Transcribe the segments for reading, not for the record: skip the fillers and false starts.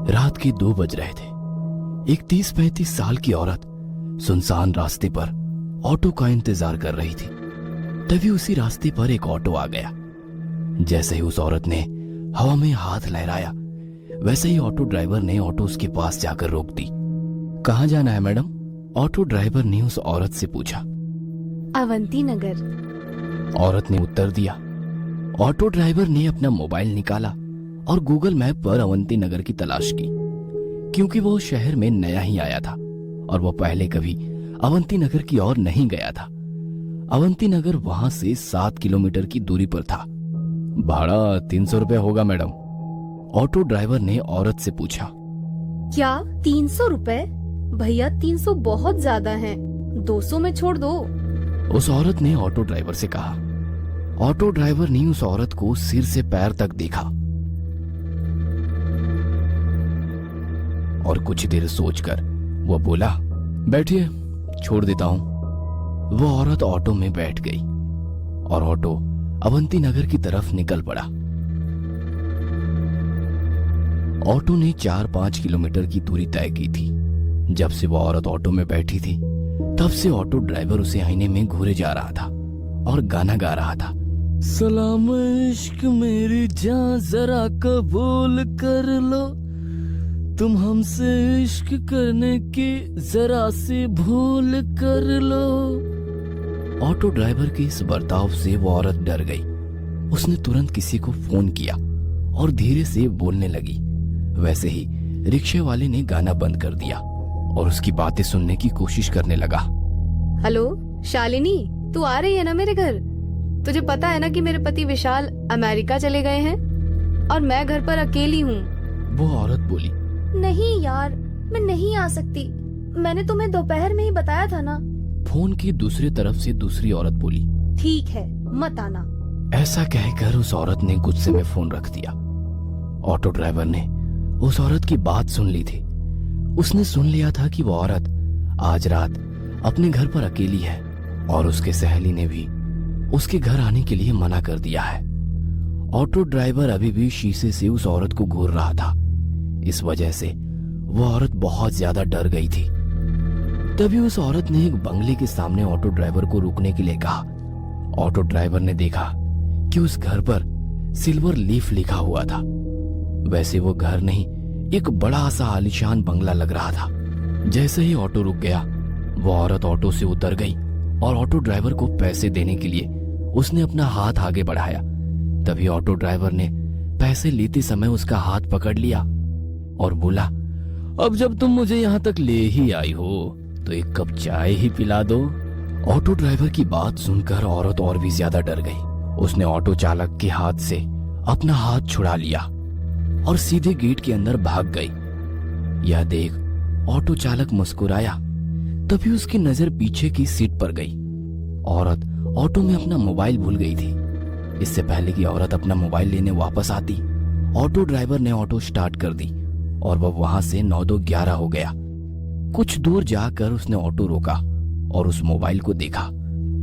रात के 2 बज रहे थे। एक 30-35 साल की औरत सुनसान रास्ते पर ऑटो का इंतजार कर रही थी। तभी उसी रास्ते पर एक ऑटो आ गया। जैसे ही उस औरत ने हवा में हाथ लहराया, वैसे ही ऑटो ड्राइवर ने ऑटो उसके पास जाकर रोक दी। कहाँ जाना है मैडम? ऑटो ड्राइवर ने उस औरत से पूछा। अवंती नगर। औरत ने उत्तर दिया। ऑटो ड्राइवर ने अपना मोबाइल निकाला और गूगल मैप पर अवंती नगर की तलाश की, क्योंकि वो शहर में नया ही आया था और वो पहले कभी अवंती नगर की ओर नहीं गया था। अवंती नगर वहां से 7 किलोमीटर की दूरी पर था। भाड़ा 300 रुपये होगा मैडम, ऑटो ड्राइवर ने औरत से पूछा। क्या 300 रुपए? भैया 300 बहुत ज्यादा है, 200 में छोड़ दो। उस औरत ने ऑटो ड्राइवर से कहा। ऑटो ड्राइवर ने उस औरत को सिर से पैर तक देखा और कुछ देर सोचकर वो बोला, बैठिए, छोड़ देता हूं। वो औरत ऑटो में बैठ गई और ऑटो अवंती नगर की तरफ निकल पड़ा। ऑटो ने 4-5 किलोमीटर की दूरी तय की थी। जब से वो औरत ऑटो में बैठी थी, तब से ऑटो ड्राइवर उसे आईने में घूरे जा रहा था और गाना गा रहा था। सलाम इश्क मेरी जान, जरा कबूल कर लो, तुम हमसे इश्क करने की जरा सी भूल कर लो। ऑटो ड्राइवर के इस बर्ताव से वो औरत डर गई। उसने तुरंत किसी को फोन किया और धीरे से बोलने लगी। वैसे ही रिक्शे वाले ने गाना बंद कर दिया और उसकी बातें सुनने की कोशिश करने लगा। हेलो शालिनी, तू आ रही है ना मेरे घर? तुझे पता है ना कि मेरे पति विशाल अमेरिका चले गए हैं और मैं घर पर अकेली हूँ। वो औरत बोली। नहीं यार, मैं नहीं आ सकती, मैंने तुम्हें दोपहर में ही बताया था ना। फोन की दूसरी तरफ से दूसरी औरत बोली। ठीक है, मत आना। ऐसा कहकर उस औरत ने गुस्से में फोन रख दिया। ऑटो ड्राइवर ने उस औरत की बात सुन ली थी। उसने सुन लिया था कि वो औरत आज रात अपने घर पर अकेली है और उसके सहेली ने भी उसके घर आने के लिए मना कर दिया है। ऑटो ड्राइवर अभी भी शीशे से उस औरत को घूर रहा था। इस वजह से वो औरत बहुत ज्यादा डर गई थी। तभी उस औरत ने एक बंगले के सामने ऑटो ड्राइवर को रुकने के लिए कहा। ऑटो ड्राइवर ने देखा कि उस घर पर सिल्वर लीफ लिखा हुआ था। वैसे वो घर नहीं, एक बड़ा सा आलीशान बंगला लग रहा था। जैसे ही ऑटो रुक गया, वो औरत ऑटो से उतर गई और ऑटो ड्राइवर को पैसे देने के लिए उसने अपना हाथ आगे बढ़ाया। तभी ऑटो ड्राइवर ने पैसे लेते समय उसका हाथ पकड़ लिया और बोला, अब जब तुम मुझे यहाँ तक ले ही आई हो तो एक कप चाय ही पिला दो। ऑटो ड्राइवर की बात सुनकर औरत और भी ज्यादा डर गई। उसने ऑटो चालक के हाथ से अपना हाथ छुड़ा लिया और सीधे गेट के अंदर भाग गई। यह देख ऑटो चालक मुस्कुराया। तभी उसकी नजर पीछे की सीट पर गई। औरत ऑटो में अपना मोबाइल भूल गई थी। इससे पहले कि औरत अपना मोबाइल लेने वापस आती, ऑटो ड्राइवर ने ऑटो स्टार्ट कर दी और वह वहां से 9-2-11 हो गया। कुछ दूर जाकर उसने ऑटो रोका और उस मोबाइल को देखा।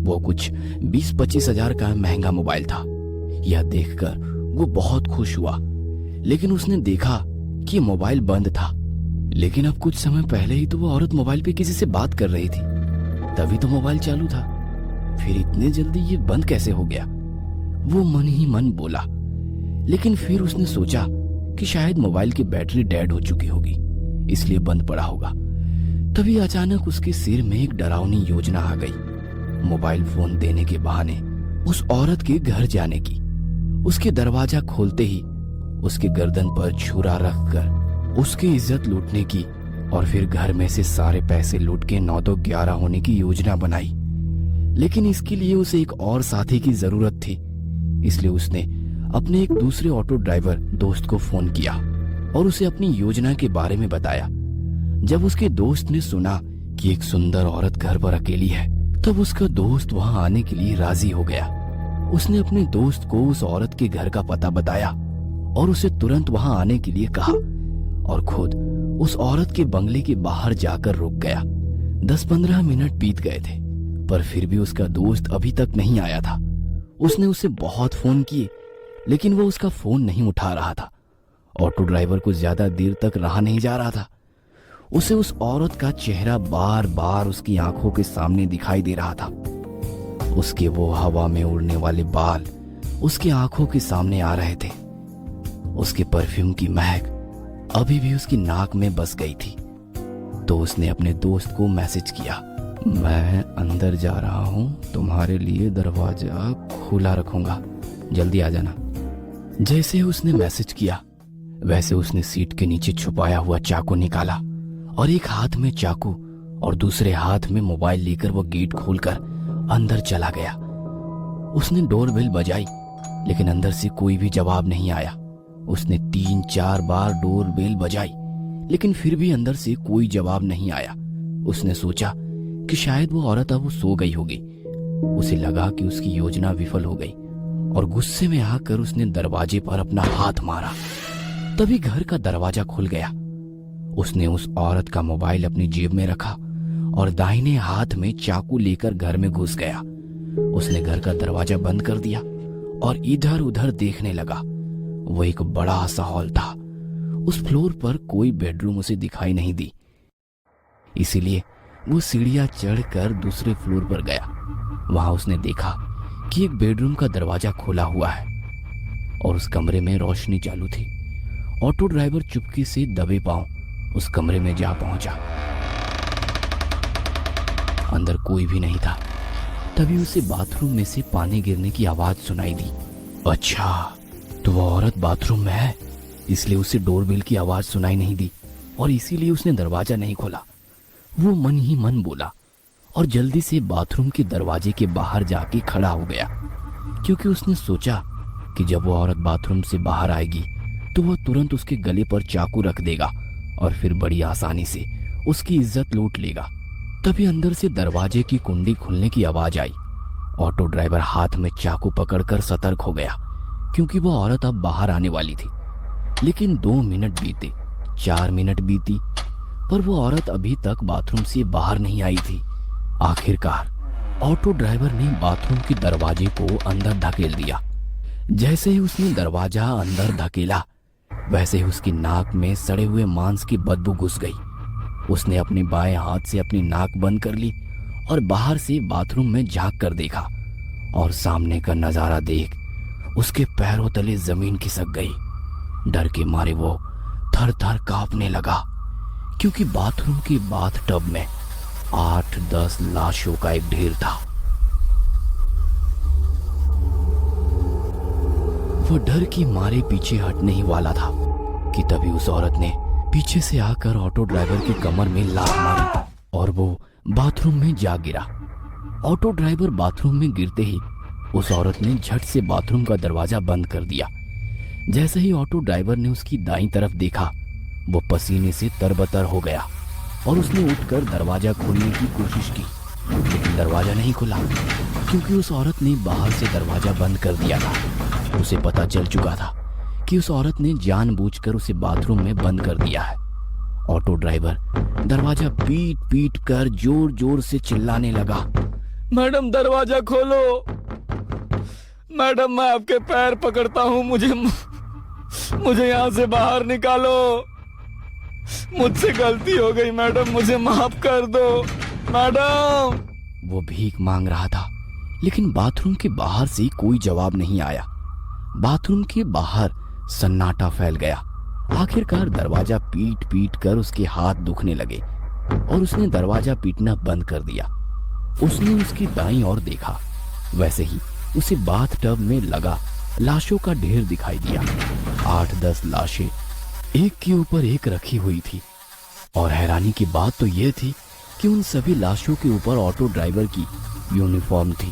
वो कुछ 20-25 हजार का महंगा मोबाइल था। यह देखकर वो बहुत खुश हुआ, लेकिन उसने देखा कि मोबाइल बंद था। लेकिन अब कुछ समय पहले ही तो वो औरत मोबाइल पे किसी से बात कर रही थी, तभी तो मोबाइल चालू था। फिर इतने जल्दी ये बंद कैसे हो गया? वो मन ही मन बोला। लेकिन फिर उसने सोचा कि शायद मोबाइल की बैटरी डेड हो चुकी होगी, इसलिए बंद पड़ा होगा। तभी अचानक उसके सिर में एक डरावनी योजना आ गई। मोबाइल फोन देने के बहाने उस औरत के घर जाने की। उसके दरवाजा खोलते ही उसके गर्दन पर छुरा रखकर उसकी इज्जत लूटने की और फिर घर में से सारे पैसे लूट के 9-2-11 होने की योजना बनाई। लेकिन इसके लिए उसे एक और साथी की जरूरत थी, इसलिए उसने अपने एक दूसरे ऑटो ड्राइवर दोस्त को फोन किया और उसे अपनी योजना के बारे में बताया। जब उसके दोस्त ने सुना कि एक सुंदर औरत घर पर अकेली है, तब उसका दोस्त वहां आने के लिए राजी हो गया। उसने अपने दोस्त को उस औरत के घर का पता बताया और उसे तुरंत वहां आने के लिए कहा और खुद उस औरत के बंगले के बाहर जाकर रुक गया। 10-15 मिनट बीत गए थे, पर फिर भी उसका दोस्त अभी तक नहीं आया था। उसने उसे बहुत फोन किए, लेकिन वो उसका फोन नहीं उठा रहा था ऑटो ड्राइवर को ज्यादा देर तक रहा नहीं जा रहा था। उसे उस औरत का चेहरा बार बार उसकी आंखों के सामने दिखाई दे रहा था। उसके वो हवा में उड़ने वाले बाल उसकी आंखों के सामने आ रहे थे। उसके परफ्यूम की महक अभी भी उसकी नाक में बस गई थी। तो उसने अपने दोस्त को मैसेज किया, मैं अंदर जा रहा हूं, तुम्हारे लिए दरवाजा खुला रखूंगा, जल्दी आ जाना। जैसे ही उसने मैसेज किया वैसे उसने सीट के नीचे छुपाया हुआ चाकू निकाला और एक हाथ में चाकू और दूसरे हाथ में मोबाइल लेकर वो गेट खोलकर अंदर चला गया। उसने डोरबेल बजाई लेकिन अंदर से कोई भी जवाब नहीं आया। उसने 3-4 बार डोरबेल बजाई लेकिन फिर भी अंदर से कोई जवाब नहीं आया। उसने सोचा कि शायद वो औरत अब सो गई होगी। उसे लगा कि उसकी योजना विफल हो गई और गुस्से में आकर उसने दरवाजे पर अपना हाथ मारा। तभी घर का दरवाजा खुल गया। उसने उस औरत का मोबाइल अपनी जेब में रखा और दाहिने हाथ में चाकू लेकर घर में घुस गया। उसने घर का दरवाजा बंद कर दिया और इधर उधर देखने लगा। वो एक बड़ा सा हॉल था। उस फ्लोर पर कोई बेडरूम उसे दिखाई नहीं दी, इसीलिए वो सीढ़ियां चढ़कर दूसरे फ्लोर पर गया। वहां उसने देखा कि एक बेडरूम का दरवाजा खुला हुआ है और उस कमरे में रोशनी चालू थी। ऑटो ड्राइवर चुपके से दबे पांव उस कमरे में जा पहुंचा। अंदर कोई भी नहीं था। तभी उसे बाथरूम में से पानी गिरने की आवाज सुनाई दी। अच्छा, तो वो औरत बाथरूम में है, इसलिए उसे डोरबेल की आवाज सुनाई नहीं दी और इसीलिए उसने दरवाजा नहीं खोला। वो मन ही मन बोला और जल्दी से बाथरूम के दरवाजे के बाहर जाके खड़ा हो गया, क्योंकि उसने सोचा कि जब वो औरत बाथरूम से बाहर आएगी तो वह तुरंत उसके गले पर चाकू रख देगा और फिर बड़ी आसानी से उसकी इज्जत लूट लेगा। तभी अंदर से दरवाजे की कुंडी खुलने की आवाज आई। ऑटो ड्राइवर हाथ में चाकू पकड़कर सतर्क हो गया, क्योंकि वो औरत अब बाहर आने वाली थी। लेकिन 2 मिनट बीते, 4 मिनट बीती, पर वो औरत अभी तक बाथरूम से बाहर नहीं आई थी। आखिरकार ऑटो ड्राइवर ने बाथरूम के दरवाजे को अंदर धकेल दिया। जैसे ही उसने दरवाजा अंदर धकेला वैसे ही उसकी नाक में सड़े हुए मांस की बदबू घुस गई। उसने अपने बाएं हाथ से अपनी नाक बंद कर ली और बाहर से बाथरूम में झांक कर देखा और सामने का नजारा देख उसके पैरों तले जमीन खिसक गई। डर के मारे वो थर थर कांपने लगा, क्योंकि बाथरूम के बाथ टब में 8-10 लाशों का एक ढेर था। वो डर की मारे पीछे हटने ही वाला था कि तभी उस औरत ने पीछे से आकर ऑटो ड्राइवर की कमर में लात मारी और वो बाथरूम में जा गिरा। ऑटो ड्राइवर बाथरूम में गिरते ही उस औरत ने झट से बाथरूम का दरवाजा बंद कर दिया। जैसे ही ऑटो ड्राइवर ने उसकी दाईं तरफ देखा वो पसीने से तरबतर हो गया और उसने उठकर दरवाजा खोलने की कोशिश की, लेकिन दरवाजा नहीं खुला, क्योंकि उस औरत ने बाहर से दरवाजा बंद कर दिया था। उसे पता चल चुका था कि उस औरत ने जानबूझकर उसे बाथरूम में बंद कर दिया है। ऑटो ड्राइवर दरवाजा पीट पीट कर जोर जोर से चिल्लाने लगा, मैडम दरवाजा खोलो, मैडम मैं आपके पैर पकड़ता हूँ, मुझे यहाँ से बाहर निकालो, मुझसे गलती हो गई मैडम, मुझे माफ कर दो मैडम। वो भीख मांग रहा था, लेकिन बाथरूम के बाहर से कोई जवाब नहीं आया। बाथरूम के बाहर सन्नाटा फैल गया। आखिरकार दरवाजा पीट पीट कर उसके हाथ दुखने लगे और उसने दरवाजा पीटना बंद कर दिया। उसने उसकी दाईं ओर देखा, वैसे ही उसे बाथ टब में लगा लाशों का ढेर दिखाई दिया। 8-10 लाशें एक के ऊपर एक रखी हुई थी और हैरानी की बात तो यह थी कि उन सभी लाशों के ऊपर ऑटो ड्राइवर की यूनिफॉर्म थी।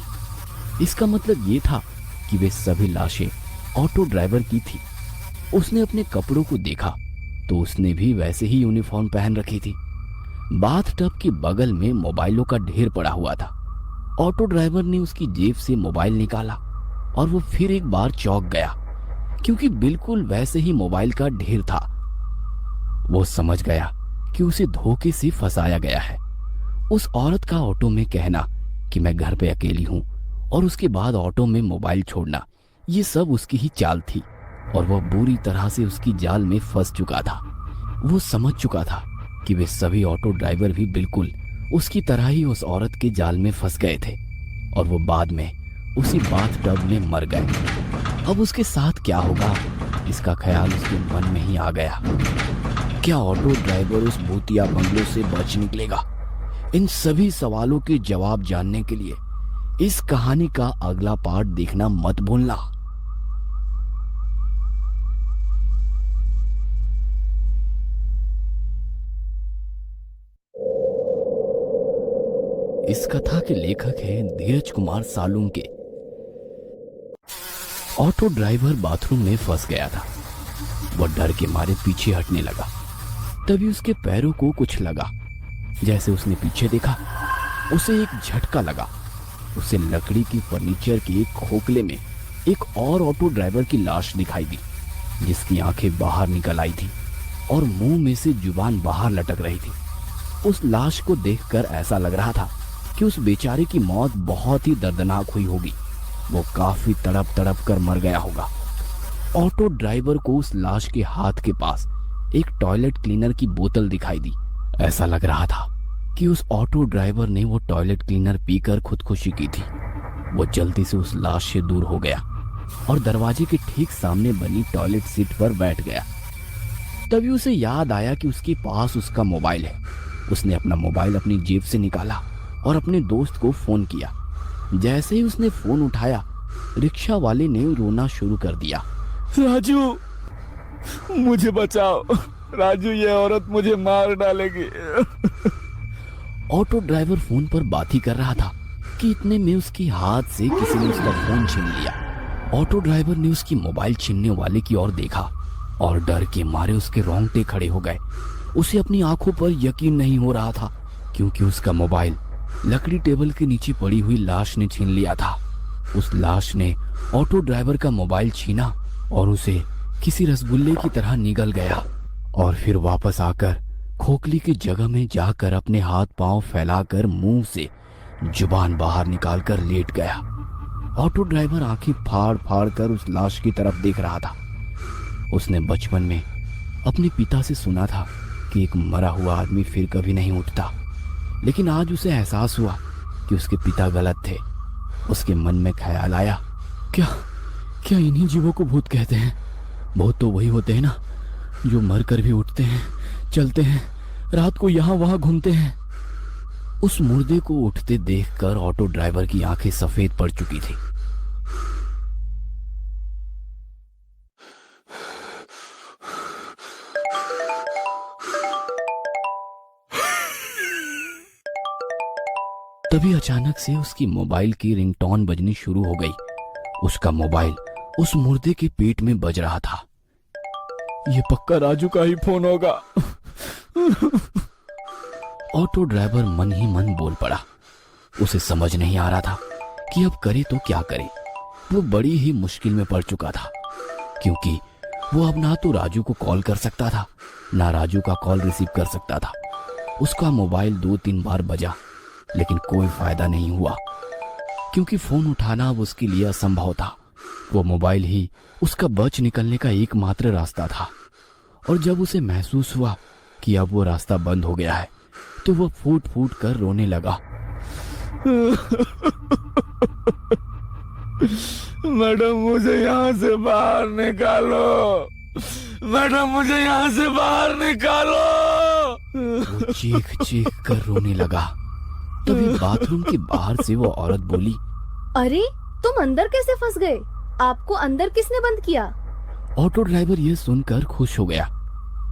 इसका मतलब ये था कि वे सभी लाशें ऑटो ड्राइवर की थी। उसने अपने कपड़ों को देखा तो उसने भी वैसे ही यूनिफॉर्म पहन रखी थी। बाथ टब के बगल में मोबाइलों का ढेर पड़ा हुआ था। ऑटो ड्राइवर ने उसकी जेब से मोबाइल निकाला और वो फिर एक बार चौंक गया, क्योंकि बिल्कुल वैसे ही मोबाइल का ढेर था। वो समझ गया कि उसे धोखे से फंसाया गया है। उस औरत का ऑटो में कहना कि मैं घर पे अकेली हूं और उसके बाद ऑटो में मोबाइल छोड़ना, ये सब उसकी ही चाल थी। और वह बुरी तरह से उसकी जाल में फंस चुका था। वो समझ चुका था कि वे सभी ऑटो ड्राइवर भी बिल्कुल उसकी तरह ही उस औरत के जाल में फंस गए थे और वो बाद में उसी बाथटब में मर गए। अब उसके साथ क्या होगा, इसका ख्याल उसके मन में ही आ गया। क्या ऑटो ड्राइवर उस भूतिया बंगलों से बच निकलेगा? इन सभी सवालों के जवाब जानने के लिए इस कहानी का अगला पार्ट देखना मत भूलना। इस कथा के लेखक हैं Dheeraj Kumar Salunke. Auto driver bathroom में फंस गया था। वह डर के मारे पीछे हटने लगा। तभी उसके पैरों को कुछ लगा। जैसे उसने पीछे देखा, उसे एक झटका लगा। उसे लकड़ी की फर्नीचर के एक खोखले में एक और ऑटो ड्राइवर की लाश दिखाई दी, जिसकी आंखें बाहर निकल आई थी और मुंह में से जुबान बाहर लटक रही थी। उस लाश को देखकर ऐसा लग रहा था कि उस बेचारे की मौत बहुत ही दर्दनाक हुई होगी। वो काफी तड़प तड़प कर मर गया होगा। ऑटो ड्राइवर को उस लाश के हाथ के पास एक टॉयलेट क्लीनर की बोतल दिखाई दी। ऐसा लग रहा था कि उस ऑटो ड्राइवर ने वो टॉयलेट क्लीनर पीकर खुदकुशी की थी। वो जल्दी से उस लाश से दूर हो गया और दरवाजे के ठीक सामने बनी टॉयलेट सीट पर बैठ गया। तभी उसे याद आया कि उसके पास उसका मोबाइल है। उसने अपना मोबाइल अपनी जेब से निकाला और अपने दोस्त को फोन किया। जैसे ही उसने फोन उठाया, रिक्शा वाले ने रोना शुरू कर दिया। राजू, मुझे बचाओ। राजू, ये औरत मुझे मार डालेगी। ऑटो ड्राइवर फोन पर बात ही कर रहा था कि इतने में उसके हाथ से किसी ने उसका फोन छीन लिया। ऑटो ड्राइवर ने उसकी मोबाइल छीनने वाले की ओर देखा और डर के मारे उसके रोंगटे खड़े हो गए। उसे अपनी आंखों पर यकीन नहीं हो रहा था, क्योंकि उसका मोबाइल लकड़ी टेबल के नीचे पड़ी हुई लाश ने छीन लिया था। उस लाश ने ऑटो ड्राइवर का मोबाइल छीना और उसे किसी रसगुल्ले की तरह निगल गया और फिर वापस आकर खोखली की जगह में जाकर अपने हाथ पांव फैलाकर मुंह से जुबान बाहर निकालकर लेट गया। ऑटो ड्राइवर आंखें फाड़ फाड़ कर उस लाश की तरफ देख रहा था। उसने बचपन में अपने पिता से सुना था कि एक मरा हुआ आदमी फिर कभी नहीं उठता, लेकिन आज उसे एहसास हुआ कि उसके पिता गलत थे। उसके मन में ख्याल आया, क्या क्या इन्हीं जीवों को भूत कहते हैं? भूत तो वही होते हैं ना, जो मर कर भी उठते हैं, चलते हैं, रात को यहाँ वहां घूमते हैं। उस मुर्दे को उठते देखकर ऑटो ड्राइवर की आंखें सफेद पड़ चुकी थी। तभी अचानक से उसकी मोबाइल की रिंगटोन बजनी शुरू हो गई। उसका मोबाइल उस मुर्दे के पेट में बज रहा था। ये पक्का राजू का ही फोन होगा। ऑटो ड्राइवर मन ही मन बोल पड़ा। उसे समझ नहीं आ रहा था कि अब करे तो क्या करे। वो बड़ी ही मुश्किल में पड़ चुका था, क्योंकि वो अब ना तो राजू को कॉल कर सकता था, ना राजू का कॉल रिसीव कर सकता था। उसका मोबाइल 2-3 बार बजा, लेकिन कोई फायदा नहीं हुआ, क्योंकि फोन उठाना अब उसके लिए असंभव था। वो मोबाइल ही उसका बच निकलने का एकमात्र रास्ता था। और जब उसे महसूस हुआ कि अब वो रास्ता बंद हो गया है, तो वो फूट फूट कर रोने लगा। मैडम, मुझे यहाँ से बाहर निकालो। मैडम, मुझे यहाँ से बाहर निकालो। वो चीख चीख कर रोने लगा। तभी बाथरूम के बाहर से वो औरत बोली, अरे तुम अंदर कैसे फंस गए? आपको अंदर किसने बंद किया? ऑटो ड्राइवर ये सुनकर खुश हो गया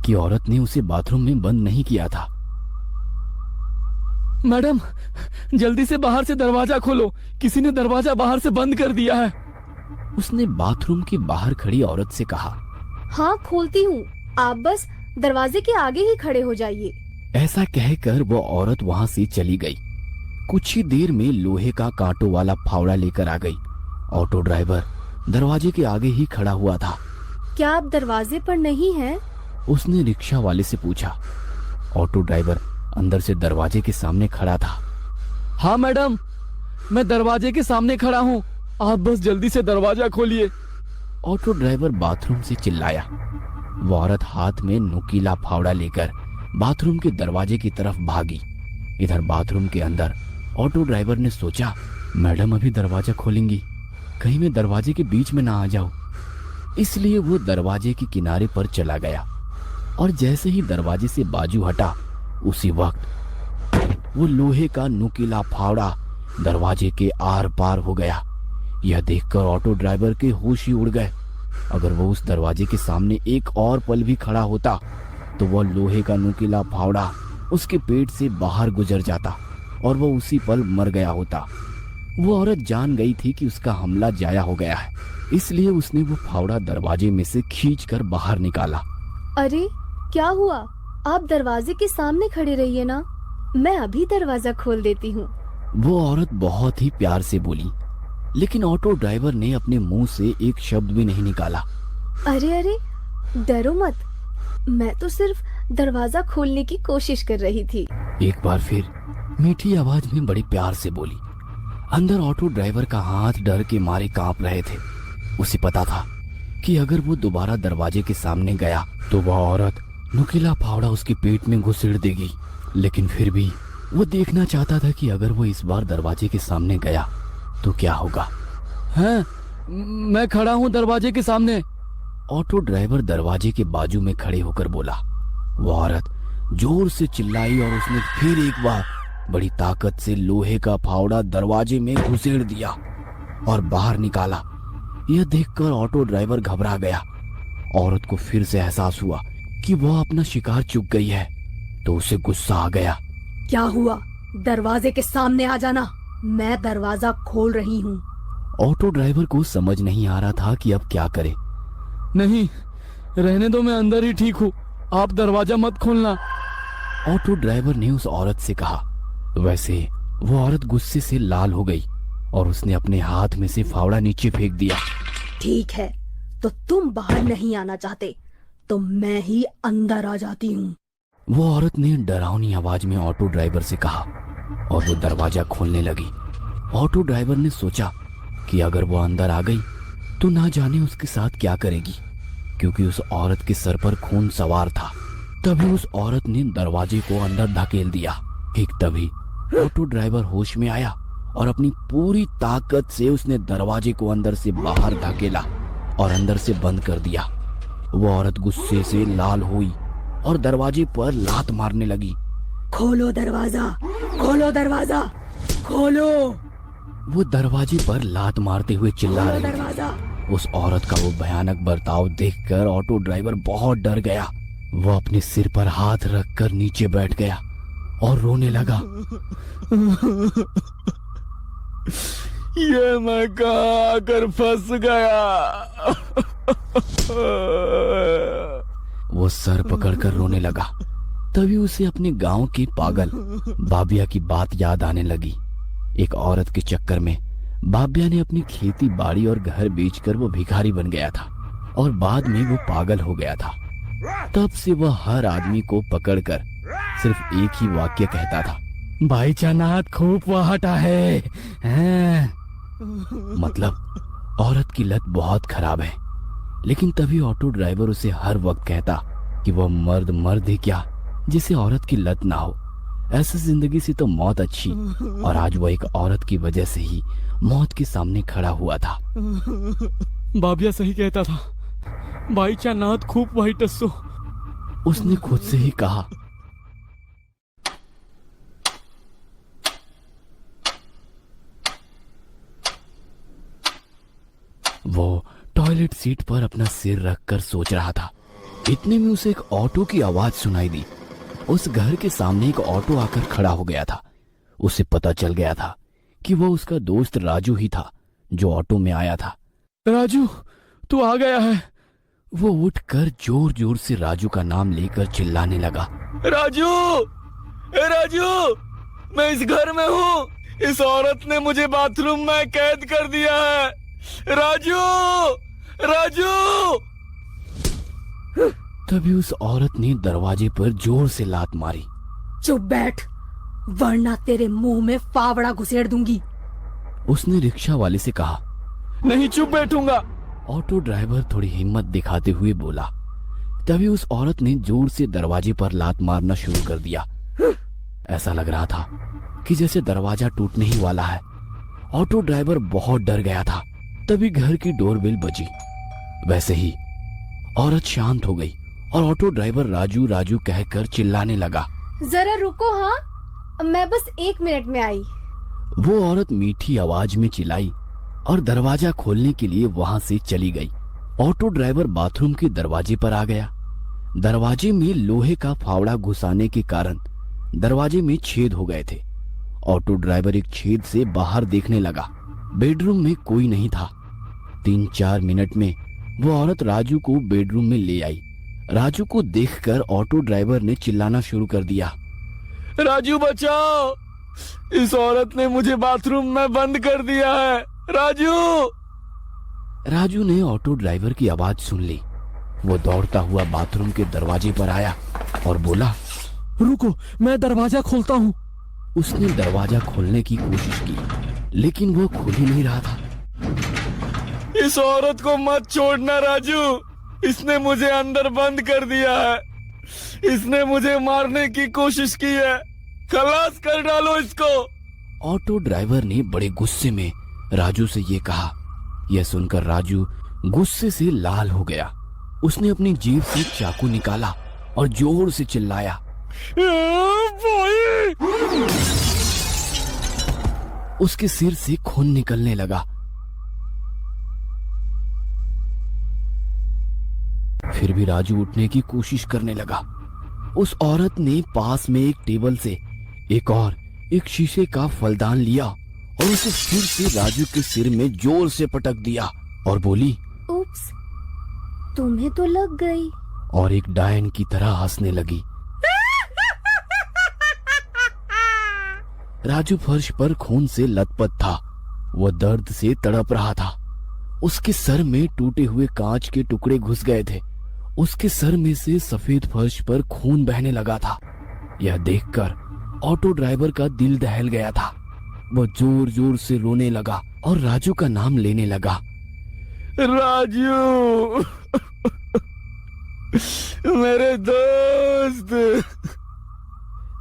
कि औरत ने उसे बाथरूम में बंद नहीं किया था। मैडम, जल्दी से बाहर से दरवाजा खोलो। किसी ने दरवाजा बाहर से बंद कर दिया है। उसने बाथरूम के बाहर खड़ी औरत से कहा। हाँ, खोलती हूँ, आप बस दरवाजे के आगे ही खड़े हो जाइए। ऐसा कहकर वो औरत वहां से चली गई। कुछ ही देर में लोहे का कांटों वाला फावड़ा लेकर आ गई। ऑटो ड्राइवर दरवाजे के आगे ही खड़ा हुआ था। क्या आप दरवाजे पर नहीं हैं? उसने रिक्शा वाले से पूछा। ऑटो ड्राइवर अंदर से दरवाजे के सामने खड़ा था। हाँ मैडम, मैं दरवाजे के सामने खड़ा हूँ। आप बस जल्दी से दरवाजा खोलिए। ऑटो ड्राइवर बाथरूम से चिल्लाया। वो औरत हाथ में नुकीला फावड़ा लेकर बाथरूम के दरवाजे की तरफ भागी। इधर बाथरूम के अंदर ऑटो ड्राइवर ने सोचा, मैडम अभी दरवाजा खोलेंगी, कहीं मैं दरवाजे के बीच में ना आ जाऊं। इसलिए वो दरवाजे के किनारे पर चला गया और जैसे ही दरवाजे से बाजू हटा, उसी वक्त वो लोहे का नुकीला फावड़ा दरवाजे के आर पार हो गया। यह देखकर ऑटो ड्राइवर के होश ही उड़ गए। अगर वो उस दरवाजे के सामने एक और पल भी खड़ा होता तो वह लोहे का नुकीला फावड़ा उसके पेट से बाहर गुजर जाता और वो उसी पल मर गया होता। वो औरत जान गई थी कि उसका हमला जाया हो गया है, इसलिए उसने वो फावड़ा दरवाजे में से खींचकर बाहर निकाला। अरे क्या हुआ? आप दरवाजे के सामने खड़े रहिए ना, मैं अभी दरवाजा खोल देती हूँ। वो औरत बहुत ही प्यार से बोली, लेकिन ऑटो ड्राइवर ने अपने मुंह से एक शब्द भी नहीं निकाला। अरे अरे डरो मत, मैं तो सिर्फ दरवाजा खोलने की कोशिश कर रही थी। एक बार फिर मीठी आवाज में बड़े प्यार से बोली। अंदर ऑटो ड्राइवर का हाथ डर के मारे कांप रहे थे। उसे पता था कि अगर वो दोबारा दरवाजे के सामने गया तो वह औरत नुकीला फावड़ा उसके पेट में घुसेड़ देगी। लेकिन फिर भी वो देखना चाहता था कि अगर वो इस बार दरवाजे के सामने गया तो क्या होगा। हैं? मैं खड़ा हूं दरवाजे के सामने, ऑटो ड्राइवर दरवाजे के बाजू में खड़े होकर बोला। वो औरत जोर से चिल्लाई और उसने फिर एक बार बड़ी ताकत से लोहे का फावड़ा दरवाजे में घुसेड़ दिया और बाहर निकाला। यह देखकर ऑटो ड्राइवर घबरा गया। औरत को फिर से एहसास हुआ कि वह अपना शिकार चूक गई है, तो उसे गुस्सा आ गया। क्या हुआ? दरवाजे के सामने आ जाना, मैं दरवाजा खोल रही हूँ। ऑटो ड्राइवर को समझ नहीं आ रहा था कि अब क्या करे। नहीं, रहने दो, मैं अंदर ही ठीक हूँ, आप दरवाजा मत खोलना, ऑटो ड्राइवर ने उस औरत से कहा। वैसे वो औरत गुस्से से लाल हो गई और उसने अपने हाथ में से फावड़ा नीचे फेंक दिया। ठीक है, तो तुम बाहर नहीं आना चाहते तो मैं ही अंदर आ जाती हूँ। वो औरत ने डरावनी आवाज में ऑटो ड्राइवर से कहा और वो दरवाजा खोलने लगी। ऑटो ड्राइवर ने सोचा कि अगर वो अंदर आ गई तो ना जाने उसके साथ क्या करेगी, क्योंकि उस औरत के सर पर खून सवार था। तभी उस औरत ने दरवाजे को अंदर धकेल दिया। ठीक तभी ऑटो ड्राइवर होश में आया और अपनी पूरी ताकत से उसने दरवाजे को अंदर से बाहर धकेला और अंदर से बंद कर दिया। वो औरत गुस्से से लाल हुई और दरवाजे पर लात मारने लगी। खोलो दरवाजा, खोलो दरवाजा, खोलो। वो दरवाजे पर लात मारते हुए चिल्ला रही थी। उस औरत का वो भयानक बर्ताव देखकर ऑटो ड्राइवर बहुत डर गया। वो अपने सिर पर हाथ रखकर नीचे बैठ गया और रोने लगा। ये मैं कहाँ आकर फंस गया। वो सर पकड़कर रोने लगा। तभी उसे अपने गांव की पागल बाबिया की बात याद आने लगी। एक औरत के चक्कर में बाबिया ने अपनी खेती बाड़ी और घर बेचकर वो भिखारी बन गया था और बाद में वो पागल हो गया था। तब से वह हर आदमी को पकड़कर सिर्फ एक ही वाक्य कहता था, भाई चानात खूब वहाटा है। मतलब औरत की लत बहुत खराब है। लेकिन तभी ऑटो ड्राइवर उसे हर वक्त कहता कि वह मर्द ही क्या जिसे औरत की लत ना हो। ऐसी जिंदगी से तो मौत अच्छी। और आज वह एक औरत की वजह से ही मौत के सामने खड़ा हुआ था। बाबिया सही कहता था, भाई चानात खूब वाइट टस्सो, उसने खुद से ही कहा। वो टॉयलेट सीट पर अपना सिर रखकर सोच रहा था। इतने में उसे एक ऑटो की आवाज सुनाई दी। उस घर के सामने एक ऑटो आकर खड़ा हो गया था। उसे पता चल गया था कि वो उसका दोस्त राजू ही था जो ऑटो में आया था। राजू, तू आ गया है। वो उठकर जोर जोर से राजू का नाम लेकर चिल्लाने लगा। राजू, राजू, मैं इस घर में हूँ। इस औरत ने मुझे बाथरूम में कैद कर दिया है। राजू, राजू। तभी उस औरत ने दरवाजे पर जोर से लात मारी। चुप बैठ, वरना तेरे मुंह में फावड़ा घुसेड़ दूंगी। उसने रिक्शा वाले से कहा। नहीं चुप बैठूंगा, ऑटो ड्राइवर थोड़ी हिम्मत दिखाते हुए बोला। तभी उस औरत ने जोर से दरवाजे पर लात मारना शुरू कर दिया। ऐसा लग रहा था कि जैसे दरवाजा टूटने ही वाला है। ऑटो ड्राइवर बहुत डर गया था। तभी घर की डोरबेल बजी। वैसे ही औरत शांत हो गई और ऑटो ड्राइवर राजू राजू कहकर चिल्लाने लगा। जरा रुको, हाँ मैं बस 1 मिनट में आई। वो औरत मीठी आवाज में चिल्लाई और दरवाजा खोलने के लिए वहां से चली गई। ऑटो ड्राइवर बाथरूम के दरवाजे पर आ गया। दरवाजे में लोहे का फावड़ा घुसाने के कारण दरवाजे में छेद हो गए थे। ऑटो ड्राइवर एक छेद से बाहर देखने लगा। बेडरूम में कोई नहीं था। 3-4 मिनट में वो औरत राजू को बेडरूम में ले आई। राजू को देखकर ऑटो ड्राइवर ने चिल्लाना शुरू कर दिया। राजू बचाओ, इस औरत ने मुझे बाथरूम में बंद कर दिया है। राजू! राजू ने ऑटो ड्राइवर की आवाज सुन ली। वो दौड़ता हुआ बाथरूम के दरवाजे पर आया और बोला, रुको, मैं दरवाजा खोलता हूँ। उसने दरवाजा खोलने की कोशिश की, लेकिन वो खुल ही नहीं रहा था। इस औरत को मत छोड़ना राजू, इसने मुझे अंदर बंद कर दिया है। इसने मुझे मारने की कोशिश की है, खलास कर डालो इसको। ऑटो ड्राइवर ने बड़े गुस्से में राजू से ये कहा। यह सुनकर राजू गुस्से से लाल हो गया। उसने अपनी जेब से चाकू निकाला और जोर से चिल्लाया। उसके सिर से खून निकलने लगा। फिर भी राजू उठने की कोशिश करने लगा। उस औरत ने पास में एक टेबल से एक शीशे का फलदान लिया और उसे फिर से राजू के सिर में जोर से पटक दिया और बोली, उप्स, तुम्हें तो लग गई। और एक डायन की तरह हंसने लगी। राजू फर्श पर खून से लथपथ था। वह दर्द से तड़प रहा था। उसके सर में टूटे हुए कांच के टुकड़े घुस गए थे। उसके सर में से सफेद फर्श पर खून बहने लगा था। यह देखकर ऑटो ड्राइवर का दिल दहल गया था। वह जोर जोर से रोने लगा और राजू का नाम लेने लगा। राजू, मेरे दोस्त।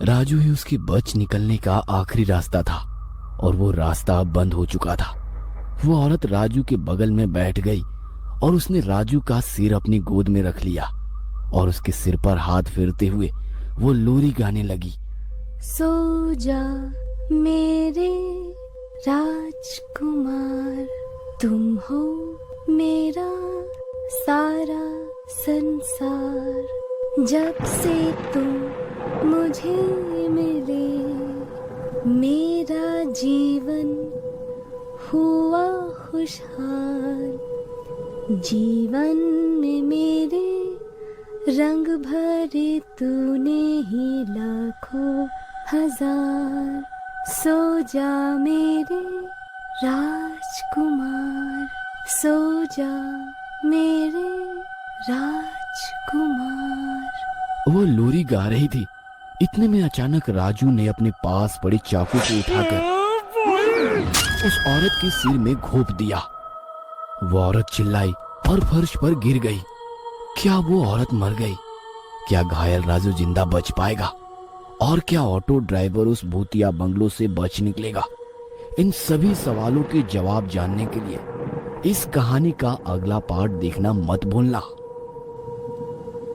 राजू ही उसके बच निकलने का आखिरी रास्ता था और वो रास्ता अब बंद हो चुका था। वो औरत राजू के बगल में बैठ गई और उसने राजू का सिर अपनी गोद में रख लिया और उसके सिर पर हाथ फेरते हुए वो लोरी गाने लगी। सो जा मेरे राजकुमार, तुम हो मेरा सारा संसार। जब से तुम मुझे मिले, मेरा जीवन हुआ खुशहाल। जीवन में मेरे रंग भरे तूने ही लाखों हजार। सो जा मेरे राजकुमार, सो जा मेरे राजकुमार। वो लोरी गा रही थी। इतने में अचानक राजू ने अपने पास पड़े चाकू को उठाकर उस औरत के सिर में घोंप दिया। वो औरत चिल्लाई और फर्श पर गिर गई। क्या वो औरत मर गई? क्या घायल राजू जिंदा बच पाएगा? और क्या ऑटो ड्राइवर उस भूतिया बंगलो से बच निकलेगा? इन सभी सवालों के जवाब जानने के लिए इस कहानी का अगला पार्ट देखना मत भूलना।